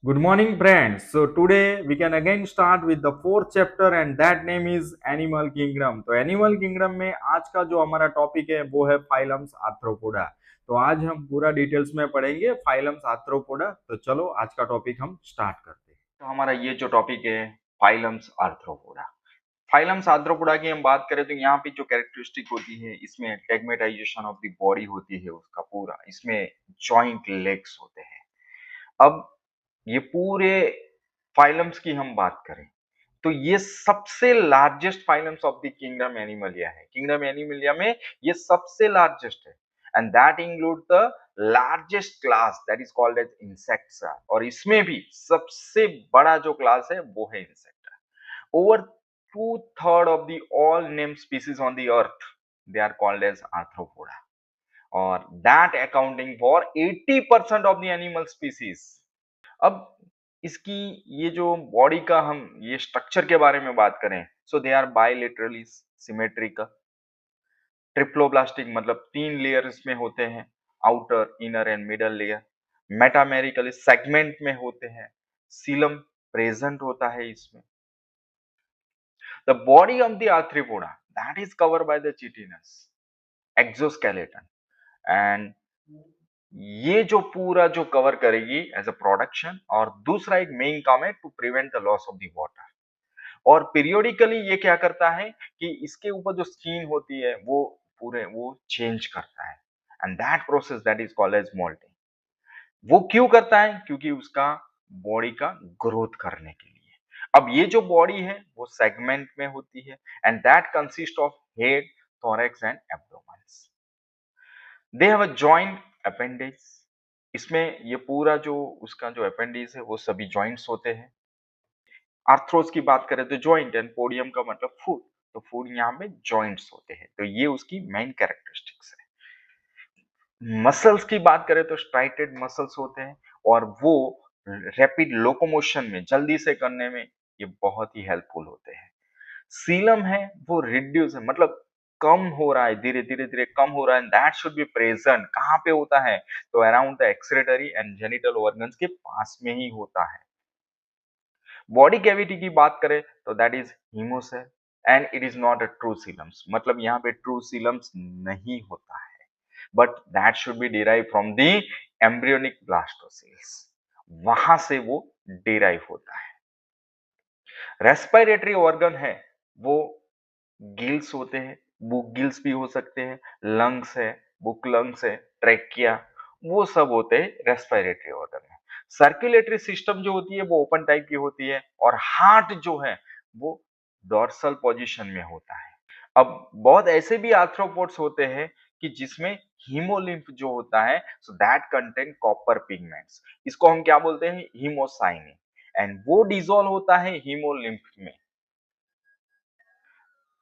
Good morning, friends. So today we can again start with the fourth chapter and that name is Animal Kingdom. तो Animal Kingdom में आज का जो हमारा topic है वो है फाइलम्स आर्थ्रोपोडा। तो आज हम पूरा डिटेल्स में पढ़ेंगे फाइलम्स आर्थ्रोपोडा। तो चलो आज का टॉपिक हम स्टार्ट करते हैं। तो हमारा ये जो टॉपिक है फाइलम्स आर्थ्रोपोडा। फाइलम्स आर्थ्रोपोडा की हम बात करें तो यहाँ पे जो कैरेक्टरिस्टिक होती है इसमें टेगमेटाइजेशन ऑफ द बॉडी होती है उसका पूरा, इसमें जॉइंट लेग्स होते हैं। अब ये पूरे फाइलम्स की हम बात करें तो ये सबसे largest phylums of the kingdom Animalia है। किंगडम एनिमलिया में ये सबसे लार्जेस्ट है and that include the largest class that is called as insects. और इसमें भी सबसे बड़ा जो क्लास है वो है insect. Over 2/3 of the all named species on the earth they are called as arthropoda और that accounting for 80% of the animal species। अब इसकी ये जो बॉडी का हम ये स्ट्रक्चर के बारे में बात करें so they are bilaterally symmetrical. Triploblastic मतलब 3 लेयर इसमें होते हैं, outer inner and middle layer. Metamerically segment में होते हैं। सीलम प्रेजेंट होता है इसमें। The body of the arthropoda that is covered by the chitinous exoskeleton and ये जो पूरा जो कवर करेगी एज अ प्रोडक्शन और दूसरा एक मेन काम है to prevent the loss of the water. और पीरियोडिकली ये क्या करता है कि इसके ऊपर जो स्किन होती है वो पूरे वो चेंज करता है and that process that is called as moulting. वो क्यों करता है? क्योंकि उसका बॉडी का ग्रोथ करने के लिए। अब ये जो बॉडी है वो सेगमेंट में होती है and that consist of head, thorax and abdomens. They have a joint appendix. इसमें ये पूरा जो उसका जो अपेंडिक्स है वो सभी जॉइंट्स होते हैं। आर्थ्रोस की बात करें तो जॉइंट एंड पोडियम का मतलब फुट। तो फुट यहाँ पे जॉइंट्स होते हैं। तो ये उसकी मेन कैरेक्टरिस्टिक्स है। मसल्स की बात करें तो स्ट्राइटेड मसल्स होते हैं और वो रैपिड लोकोमोशन में जल्दी से करने में ये बहुत ही हेल्पफुल होते हैं। सीलम है वो रिड्यूस है मतलब कम हो रहा है, धीरे धीरे धीरे कम हो रहा है। दैट शुड बी प्रेजेंट कहाँ पे होता है? तो around the excretory and genital organs के पास में ही होता है। बॉडी कैविटी की बात करें तो that is haemocoel and it is not a true coeloms मतलब यहाँ पे ट्रू सीलम्स नहीं होता है but that should be derive from the embryonic blastocoels. वहां से वो डिराइव होता है। रेस्पिरेटरी ऑर्गन है वो गिल्स होते हैं, बुक गिल्स भी हो सकते हैं, लंग्स है, बुक लंग्स है, ट्रेकिया, वो सब होते हैं रेस्पिरेटरी ऑर्गन में। सर्कुलेटरी सिस्टम जो होती है वो ओपन टाइप की होती है और हार्ट जो है वो डोर्सल पोजीशन में होता है। अब बहुत ऐसे भी आर्थ्रोपोड्स होते हैं कि जिसमें हीमोलिम्फ जो होता है so that contain copper pigments. इसको हम क्या बोलते हैं? हीमोसाइनिन। एंड वो डिसॉल्व होता है हीमोलिम्फ में।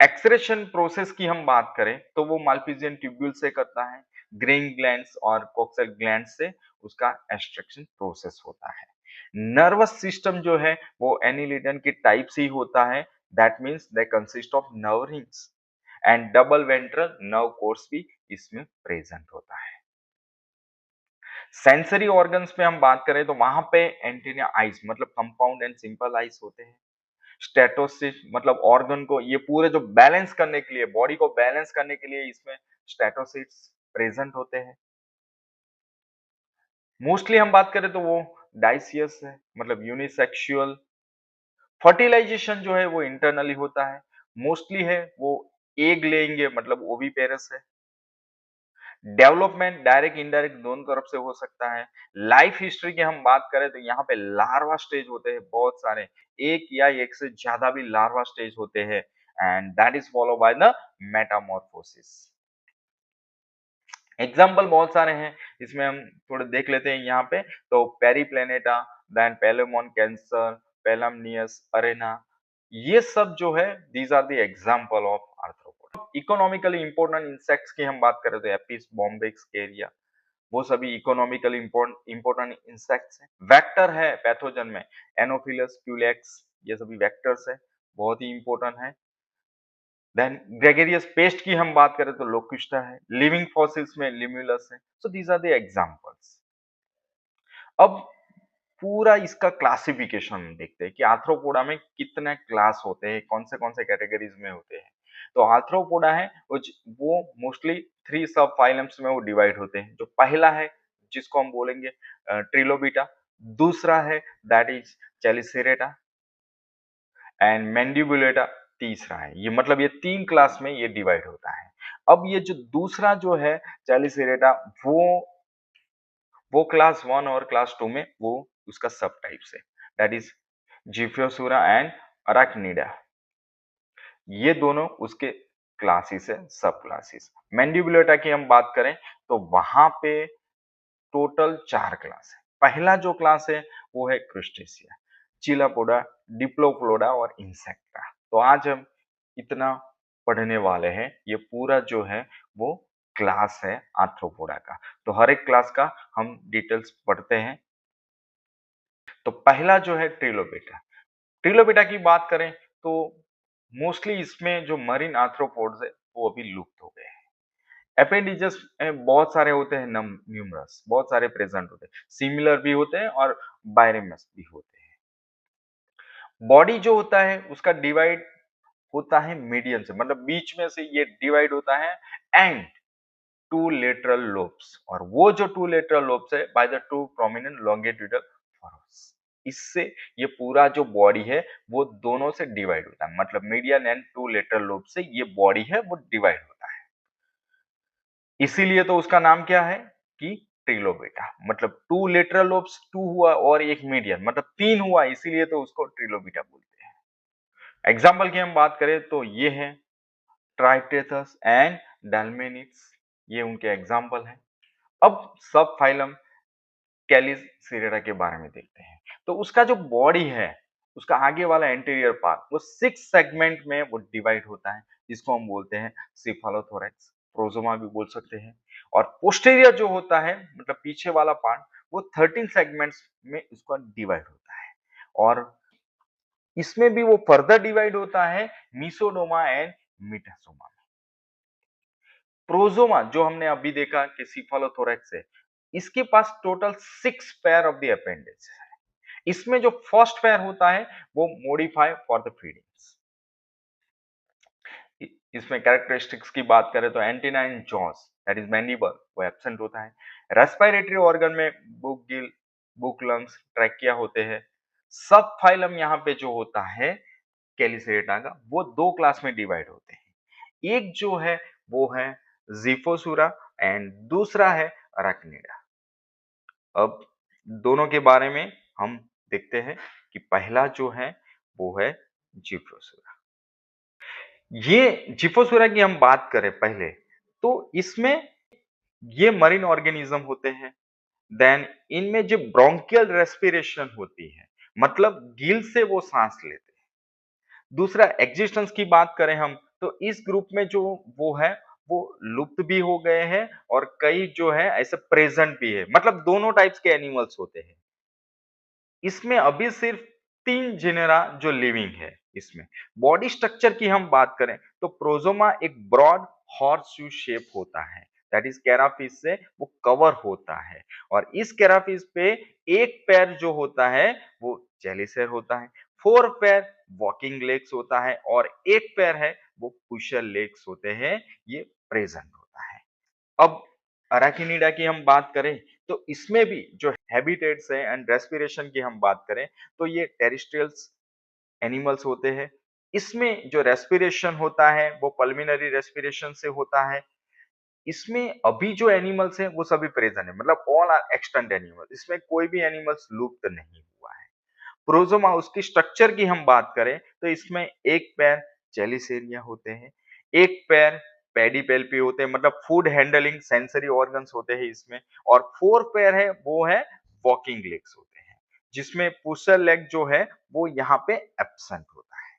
एक्सक्रेशन प्रोसेस की हम बात करें तो वो माल्पिजियन ट्यूब्यूल से करता है। ग्रेइंग ग्लैंड्स और कोक्सल ग्लैंड से उसका एक्सट्रैक्शन प्रोसेस होता है। नर्वस सिस्टम जो है वो एनिलिडन की टाइप से ही होता है। That means they consist of nerve rings and double ventral nerve course भी इसमें प्रेजेंट होता है। सेंसरी ऑर्गन्स में हम बात करें तो वहां पे एंटीना आइज मतलब कंपाउंड एंड सिंपल आइज होते हैं। स्टेटोसिस मतलब ऑर्गन को ये पूरे जो बैलेंस करने के लिए बॉडी को बैलेंस करने के लिए इसमें स्टेटोसिट्स प्रेजेंट होते हैं। मोस्टली हम बात करें तो वो डाइसियस है मतलब यूनिसेक्सुअल। फर्टिलाइजेशन जो है वो इंटरनली होता है। मोस्टली है वो एग लेंगे मतलब ओविपेरस है। डेवलपमेंट डायरेक्ट इनडायरेक्ट दोनों तरफ से हो सकता है। लाइफ हिस्ट्री की हम बात करें तो यहाँ पे लार्वा स्टेज होते हैं बहुत सारे, एक या एक से ज्यादा भी लार्वा स्टेज होते हैं and that is follow by the Metamorphosis. Example बहुत सारे हैं, इसमें हम थोड़े देख लेते हैं यहाँ पे। तो Periplaneta, then Palaemon Cancer, Palamnaeus arena, ये सब जो है these are the example of arthropod. Economically important insects की हम बात करें तो एपिस बॉम्बेक्स केरिया, वो सभी इकोनॉमिकली इंपॉर्टेंट इंसेक्ट्स हैं। वेक्टर है पैथोजन में एनोफिलस क्यूलेक्स, ये सभी वेक्टर्स है, बहुत ही इंपॉर्टेंट है। देन ग्रेगेरियस पेस्ट की हम बात करें तो लोक्युस्टा है। लिविंग फॉसिल्स में लिम्युलस है। So these are the examples. अब पूरा इसका क्लासिफिकेशन देखते हैं कि आर्थ्रोपोडा में कितने क्लास होते हैं, कौन से कैटेगरीज में होते हैं। तो आर्थ्रोपोडा है वो मोस्टली 3 सब फाइलम्स में वो डिवाइड होते हैं। जो पहला है जिसको हम बोलेंगे ट्रिलोबिटा, दूसरा है दैट इज चेलिसेरेटा एंड मैंडिबुलेटा तीसरा है। ये मतलब ये 3 क्लास में ये डिवाइड होता है। अब ये जो दूसरा जो है चेलिसेरेटा वो क्लास 1 और क्लास 2 में वो उसका सब टाइप्स है दैट इज जिफ्योसुरा एंड अराक्निडा। ये दोनों उसके क्लासेस है, सब क्लासेस। मैंडिबुलेटा की हम बात करें तो वहां पे टोटल 4 क्लास है। पहला जो क्लास है वो है क्रुस्टेशिया, चिलापोडा, डिप्लोफ्लोडा और इंसेक्टा। तो आज हम इतना पढ़ने वाले हैं। ये पूरा जो है वो क्लास है आर्थ्रोपोडा का। तो हर एक क्लास का हम डिटेल्स पढ़ते हैं। तो पहला जो है ट्रिलोबिटा। ट्रिलोबिटा की बात करें तो मोस्टली इसमें जो मरीन आर्थ्रोपोड्स है वो अभी लुप्त हो गए हैं। अपेंडिजेस बहुत सारे होते हैं, न्यूमरस बहुत सारे प्रेजेंट होते हैं, सिमिलर भी होते हैं और बायरेमस भी होते हैं। बॉडी जो होता है उसका डिवाइड होता है मीडियन से, मतलब बीच में से ये डिवाइड होता है एंड टू लेटरल लोब्स, और वो जो टू लेटरल लोब्स है by the two prominent longitudinal ferrous. इससे ये पूरा जो बॉडी है वो दोनों से डिवाइड होता है, मतलब median and two lateral lobe से ये बॉडी है वो डिवाइड होता है। इसीलिए तो उसका नाम क्या है कि ट्रिलोबिटा, मतलब टू लेटरल लोब्स, टू हुआ और एक मीडियन, मतलब 3 हुआ, इसीलिए तो उसको ट्रिलोबिटा बोलते हैं। एग्जाम्पल की हम बात करें तो ये है ट्राइटेथस एंड डाल्मेनिड्स, ये उनके एग्जाम्पल हैं। अब सब फाइलम कैलिसेरेटा के बारे में देखते हैं। तो उसका जो बॉडी है, उसका आगे वाला एंटीरियर पार्ट वो 6 सेगमेंट में वो डिवाइड होता है, जिसको हम बोलते हैं सिफालोथोरैक्स, प्रोजोमा भी बोल सकते हैं। और पोस्टीरियर जो होता है, मतलब पीछे वाला पार्ट, वो 13 सेगमेंट्स में इसका डिवाइड होता है। और इसमें भी वो फर्दर डिवाइड होता है मीसोडोमा एंड मीटासोमा। प्रोजोमा जो हमने अभी देखा कि सिफालोथोरैक्स है, इसके पास total 6 pair of the appendage है। इसमें जो फर्स्ट पेयर होता है वो मॉडिफाई फॉर द फीडिंग्स। इसमें कैरेक्टरिस्टिक्स की बात करें तो antenna in jaws that is mandible वो एब्सेंट होता है। रेस्पिरेटरी ऑर्गन में book gill, book lungs, trachea होते हैं। सब फाइलम यहाँ पे जो होता है कैलिसेरेटा का, वो 2 क्लास में डिवाइड होते हैं। एक जो है वो है जिफोसुरा एंड दूसरा है अराक्निडा। अब दोनों के बारे में हम देखते हैं कि पहला जो है वो है जिफोसुरा। ये जिफोसुरा की हम बात करें पहले तो इसमें ये मरीन ऑर्गेनिज्म होते हैं। देन इनमें जो ब्रोंकियल रेस्पिरेशन होती है, मतलब गिल से वो सांस लेते हैं। दूसरा एग्जिस्टेंस की बात करें हम तो इस ग्रुप में जो वो है वो लुप्त भी हो गए हैं और कई जो है ऐसे प्रेजेंट भी है, मतलब दोनों टाइप्स के एनिमल्स होते हैं। इसमें अभी सिर्फ 3 जेनेरा जो लिविंग है। इसमें बॉडी स्ट्रक्चर की हम बात करें तो प्रोजोमा एक ब्रॉड हॉर्स शू शेप होता है, दैट इज कैराफिस से वो कवर होता है। और इस कैराफिस पे एक पैर जो होता है वो चेलिसेर होता है, 4 पैर वॉकिंग लेग्स होता है और एक पैर है वो पुशर लेग्स होते हैं, ये प्रेजेंट होता है। अब अराकिनिडा की हम बात करें तो इसमें भी जो हैबिटेट्स है एंड रेस्पिरेशन की हम बात करें तो ये टेरेस्ट्रियल्स एनिमल्स होते हैं। इसमें जो रेस्पिरेशन होता है वो पल्मिनरी रेस्पिरेशन से होता है। इसमें अभी जो एनिमल्स हैं वो सभी प्रेजेंट है, मतलब ऑल आर एक्सटेंट एनिमल्स, इसमें कोई भी एनिमल्स लुप्त नहीं हुआ है। प्रोजोमा उसकी स्ट्रक्चर की हम बात करें तो इसमें एक पैर चेलिसेरिया होते हैं, एक पैर पेडिपेल्पी होते हैं, मतलब फूड हैंडलिंग सेंसरी ऑर्गन्स होते हैं इसमें। और 4 पैर है वो है वॉकिंग लेग्स होते हैं, जिसमें पुशर लेग जो है वो यहाँ पे एब्सेंट होता है।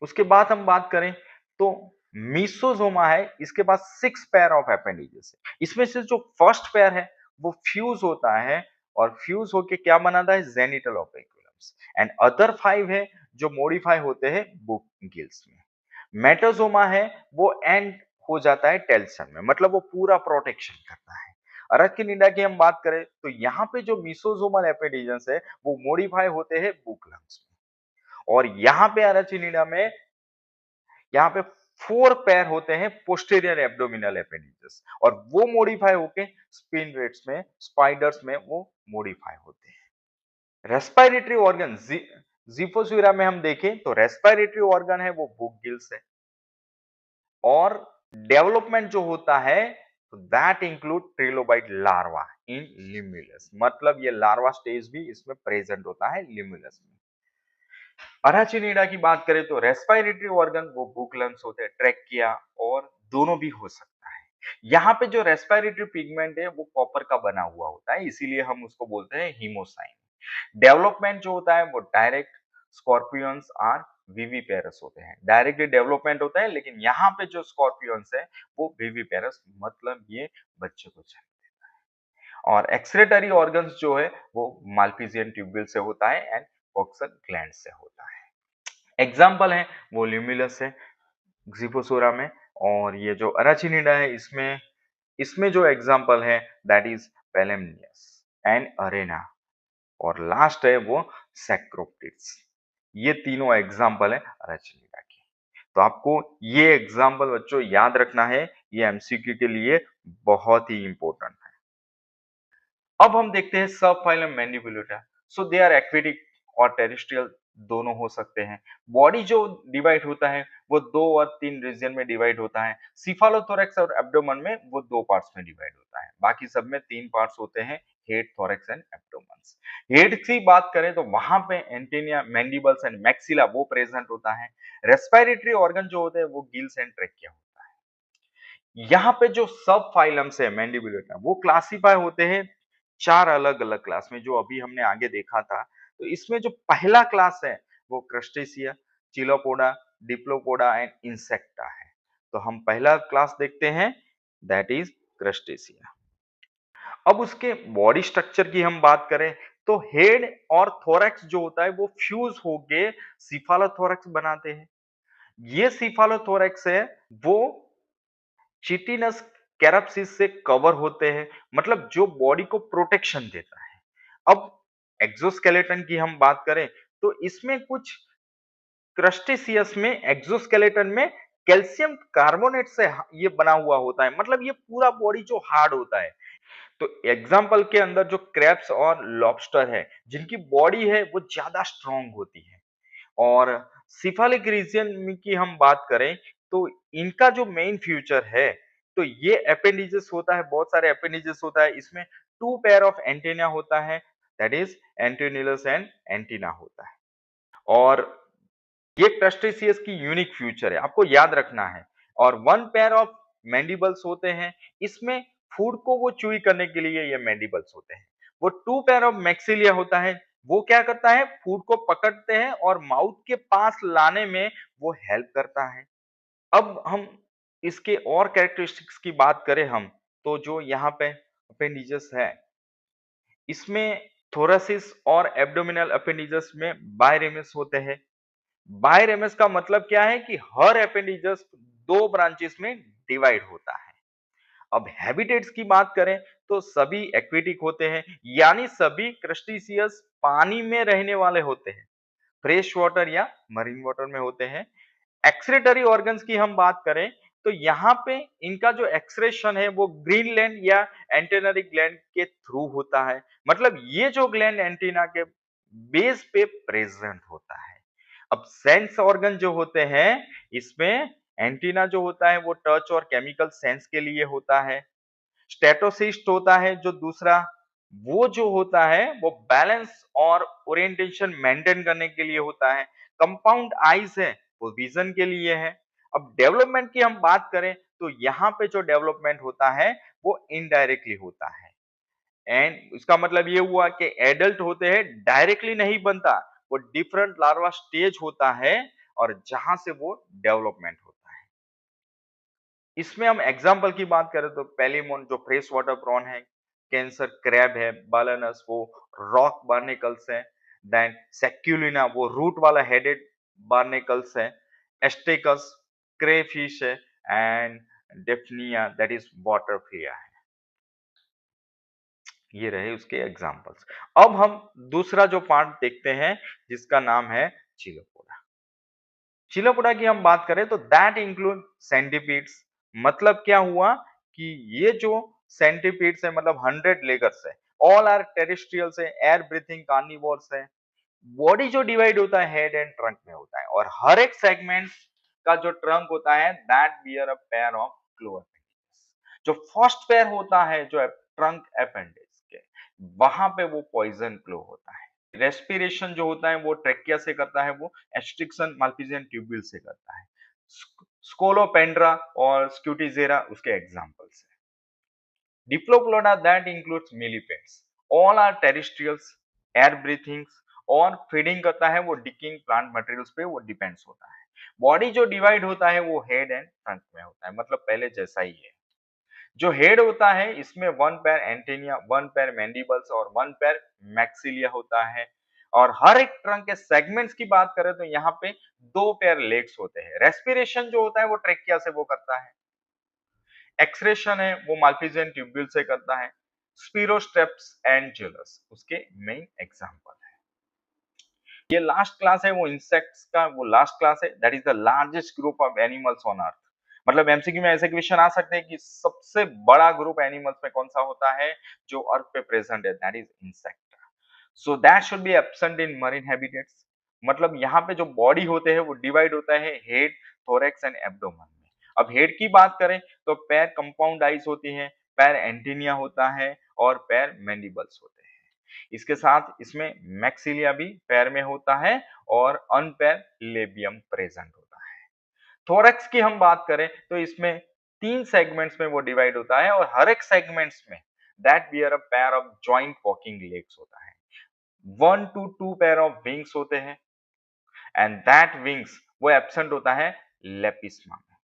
उसके बाद हम बात करें तो मीसोजोमा है, इसके पास 6 पेयर ऑफ अपेंडेजेस है। इसमें से जो फर्स्ट पेयर है वो फ्यूज होता है और फ्यूज होके क्या बनाता है जेनिटल ऑर्बिकुलम्स, एंड अदर 5 है जो मॉडिफाई होते हैं बुक गिल्स में। मेटाजोमा है वो एंड हो जाता है टेल्सन में, मतलब वो पूरा प्रोटेक्शन करता है। अराचिनिडा की हम बात करें तो यहाँ पे जो मिसोजोमल एपेंडिजेस है वो मॉडिफाई होते हैं बुक लंग्स में, और यहाँ पे अराचिनिडा में यहाँ पे 4 पैर होते हैं पोस्टीरियर एब्डोमिनल एपेंडिजेस, और वो मॉडिफाई होके स्पिन रेट्स में, स्पाइडर्स में वो मॉडिफाई होते हैं। रेस्पिरेटरी ऑर्गन जिफोस्यूरा में हम देखें तो रेस्पिरेटरी ऑर्गन है वो बुक गिल्स है, और डेवलपमेंट जो होता है दैट इंक्लूड ट्रिलोबाइट लार्वा इन लिम्युलस, मतलब ये लार्वा स्टेज भी इसमें प्रेजेंट होता है लिम्युलस में। अराचिनिडा की बात करें तो रेस्पिरेटरी ऑर्गन वो बुक लंग्स होते हैं, ट्रैकिया और दोनों भी हो सकता है। यहाँ पे जो रेस्पिरेटरी पिगमेंट है वो कॉपर का बना हुआ होता है, इसीलिए हम उसको बोलते हैं हीमोसाइन। डेवलपमेंट जो होता है वो डायरेक्ट स्कॉर्पियंस आर विविपेरस होते हैं, डायरेक्टली डेवलपमेंट होता है, लेकिन यहाँ पे जो स्कॉर्पियंस है वो विविपेरस, मतलब ये बच्चे को जन्म देता है। और एक्सक्रीटरी ऑर्गन्स जो है वो माल्पिजियन ट्यूब्यूल से होता है एंड कॉक्सल ग्लैंड से होता है। एग्जाम्पल है वो ल्यूमिलस है ज़िपोसोरा में, और ये जो अराचिनिडा है इसमें इसमें जो एग्जाम्पल है दैट इज पेलेमनियस एंड अरेना, और लास्ट है वो सैक्रोप्टिड्स। ये तीनों एग्जाम्पल है अराचिनिडा की। तो आपको ये एग्जाम्पल बच्चों याद रखना है, ये एमसीक्यू के लिए बहुत ही इंपॉर्टेंट है। अब हम देखते हैं सब phylum mandibulata. So they are aquatic और टेरेस्ट्रियल दोनों हो सकते हैं। बॉडी जो डिवाइड होता है वो 2 और 3 रीजन में डिवाइड होता है। सिफालोथोरैक्स और एब्डोमेन में वो 2 पार्ट्स में डिवाइड होता है, बाकी सब में 3 पार्ट्स होते हैं, हेड, थोरैक्स एंड एब्डोमेन्स। हेड की बात करें तो वहां पे एंटेनिया, मैंडिबल्स एंड मैक्सिला वो प्रेजेंट होता है। रेस्पिरेटरी ऑर्गन जो होते हैं वो गिल्स एंड ट्रेकिया होता है। यहाँ पे जो सब फाइलम्स है मैंडिबुलेटा वो क्लासिफाई होते हैं 4 अलग-अलग क्लास में, जो अभी हमने आगे देखा था। तो इसमें जो पहला क्लास है वो crustacea, Chilopoda, Diplopoda and insecta है। तो हम पहला क्लास देखते हैं दैट इज क्रस्टेशिया। अब उसके बॉडी स्ट्रक्चर की हम बात करें तो हेड और थोरैक्स जो होता है वो फ्यूज होके सिफालोथोरैक्स बनाते हैं। ये सिफालोथोरैक्स है वो चिटिनस कैरप्सिस से कवर होते हैं, मतलब जो बॉडी को प्रोटेक्शन देता है। अब एक्सोस्केलेटन की हम बात करें तो इसमें कुछ क्रस्टेशियस में एक्सोस्केलेटन में कैल्शियम कार्बोनेट से ये बना हुआ होता है, मतलब ये पूरा बॉडी जो हार्ड होता है। तो एग्जाम्पल के अंदर जो क्रैब्स और लॉबस्टर है जिनकी बॉडी है वो ज्यादा स्ट्रांग होती है। और सिफालिक रीजन की हम बात करें तो इनका जो मेन फ्यूचर है तो ये अपेंडिजेस होता है, बहुत सारे अपेंडिजेस होता है, इसमें 2 पेयर ऑफ एंटेना होता है, दैट इज एंटेनिलस एंड एंटीना होता है। और ये क्रस्टेशियस की यूनिक फ्यूचर है, आपको याद रखना है। और 1 पेयर ऑफ मैंडिबल्स होते हैं, इसमें फूड को वो च्यूई करने के लिए ये मैंडिबल्स होते हैं। वो 2 पेयर ऑफ मैक्सिलिया होता है, वो क्या करता है फूड को पकड़ते हैं और माउथ के पास लाने में वो हेल्प करता है। अब हम इसके और कैरेक्टरिस्टिक्स की बात करें हम, तो जो यहाँ पे अपेंडिजेस है इसमें थोरासिस और एब्डोमिनल अपेंडिजेस में बायरेमिस होते हैं। बायरेमिस का मतलब क्या है कि हर अपेंडिजेस 2 ब्रांचेस में डिवाइड होता है। अब हैबिटेट्स की बात करें तो सभी एक्वेटिक होते हैं, यानी सभी क्रस्टेशियस पानी में रहने वाले होते हैं, फ्रेश वाटर या मरीन वाटर में होते हैं। एक्सक्रीटरी ऑर्गन्स की हम बात करें तो यहाँ पे इनका जो एक्सक्रेशन है वो ग्रीन ग्लैंड या एंटेनरी ग्लैंड के थ्रू होता है, मतलब ये जो ग्लैंड एंटीना के बेस पे प्रेजेंट होता है। अब सेंस ऑर्गन जो होते हैं इसमें एंटीना जो होता है वो टच और केमिकल सेंस के लिए होता है। स्टेटोसिस्ट होता है जो दूसरा, वो जो होता है वो बैलेंस और ओरिएंटेशन मेंटेन करने के लिए होता है। कंपाउंड आईज है वो विजन के लिए है। अब डेवलपमेंट की हम बात करें तो यहाँ पे जो डेवलपमेंट होता है वो इनडायरेक्टली होता है, एंड इसका मतलब ये हुआ कि एडल्ट होते हैं डायरेक्टली नहीं बनता, वो डिफरेंट लार्वा स्टेज होता है और जहां से वो डेवलपमेंट होता है। इसमें हम एग्जाम्पल की बात करें तो पेलिमोन जो फ्रेश वाटर प्रॉन है, कैंसर क्रैब है, बालानस वो रॉक बार्नेकल्स है, देन सेक्युलिना वो रूट वाला हेडेड बार्नेकल्स है, एस्टेकस क्रेफिश है, and Daphnia that is water Phulia है। ये रहे उसके एग्जांपल्स। अब हम दूसरा जो पार्ट देखते हैं जिसका नाम है चिलोपोडा। चिलोपोडा की हम बात करें तो दैट इंक्लूड सेंटीपीड्स। मतलब क्या हुआ कि ये जो सेंटीपीड्स है मतलब 100 लेगर्स है, ऑल आर टेरेस्ट्रियल्स है, एयर ब्रीथिंग कार्निवोर्स है। बॉडी जो डिवाइड होता है हेड एंड ट्रंक में होता है और हर एक सेगमेंट का जो ट्रंक होता है that bear a pair of claw appendage. जो फर्स्ट पेयर होता है जो ट्रंक अपेंडेज के, वहां पे वो पॉइजन क्लो होता है। रेस्पिरेशन जो होता है वो ट्रेकिया से करता है, वो एस्ट्रिक्शन माल्पिजियन ट्यूब्यूल से करता है। स्कोलोपेंड्रा और स्क्यूटिजेरा उसके एग्जांपल्स हैं। Diplopoda that includes millipedes, all are terrestrials, air breathings और फीडिंग करता है वो डिकिंग प्लांट मटेरियल्स पे वो डिपेंड्स होता है। बॉडी जो डिवाइड होता है वो हेड एंड फ्रंट में होता है, मतलब पहले जैसा ही है। जो हेड होता है इसमें one pair antennae, one pair mandibles और वन पैर मैक्सिलिया होता है। और हर एक ट्रंक के सेगमेंट्स की बात करें तो यहाँ पे दो पैर लेग्स होते हैं। रेस्पिरेशन जो होता है वो ट्रेकिया से वो करता है। एक्सक्रेशन है वो माल्पिजियन ट्यूब्यूल से करता है। स्पिरोस्ट्रेप्स एंड जेलस उसके मेन एग्जांपल है। ये लास्ट क्लास है वो इंसेक्ट्स का, वो लास्ट क्लास है that is the largest group of animals on earth. मतलब एमसीक्यू में ऐसे क्वेश्चन आ सकते हैं कि सबसे बड़ा ग्रुप एनिमल्स में कौन सा होता है जो अर्थ पे प्रेजेंट है, that is insect. So that should B absent in marine habitats. मतलब यहाँ पे जो बॉडी होते हैं वो डिवाइड होता है हेड, थोरैक्स एंड एब्डोमेन में। अब हेड की बात करें तो पैर कंपाउंड आइज होती हैं, पैर एंटीनिया होता है और पैर मैंडिबल्स होते हैं। इसके साथ इसमें मैक्सिलिया भी पैर में होता है और अनपैर लेबियम प्रेजेंट होता है। थोरैक्स की हम बात करें तो इसमें 3 सेगमेंट्स में वो डिवाइड होता है और हर एक सेगमेंट्स में that bear a pair of joint walking legs होता है। 1 to 2 पेयर ऑफ विंग्स होते हैं एंड दैट विंग्स वो एब्सेंट होता है लेपिस्मा में।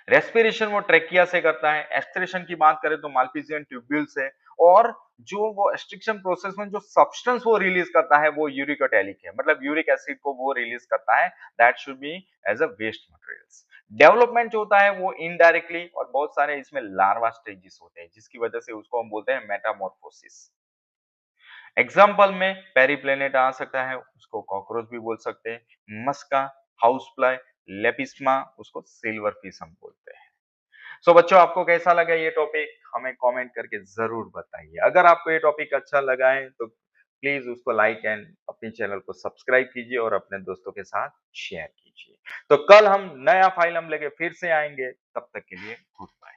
रेस्पिरेशन वो ट्रेकिया से करता है। एक्सक्रेशन की बात करें तो माल्पिजियन ट्यूब्यूल से। और जो वो एस्ट्रिक्शन प्रोसेस में जो सब्सटेंस वो रिलीज करता है वो यूरिकोटैलिक है, मतलब यूरिक एसिड को वो रिलीज करता है, that should be as a waste materials. Development जो होता है वो इनडायरेक्टली और बहुत सारे इसमें लार्वा स्टेजेस होते हैं जिसकी वजह से उसको हम बोलते हैं मेटामॉर्फोसिस। एग्जाम्पल में पेरीप्लेनेट आ सकता है, उसको कॉकरोच भी बोल सकते हैं। मस्का, हाउस फ्लाई, लेपिस्मा उसको सिल्वर फिश हम बोलते हैं। सो बच्चों आपको कैसा लगा ये टॉपिक हमें कमेंट करके जरूर बताइए। अगर आपको ये टॉपिक अच्छा लगा है तो प्लीज उसको लाइक एंड अपने चैनल को सब्सक्राइब कीजिए और अपने दोस्तों के साथ शेयर कीजिए। तो कल हम नया फाइल हम लेके फिर से आएंगे, तब तक के लिए गुड बाय।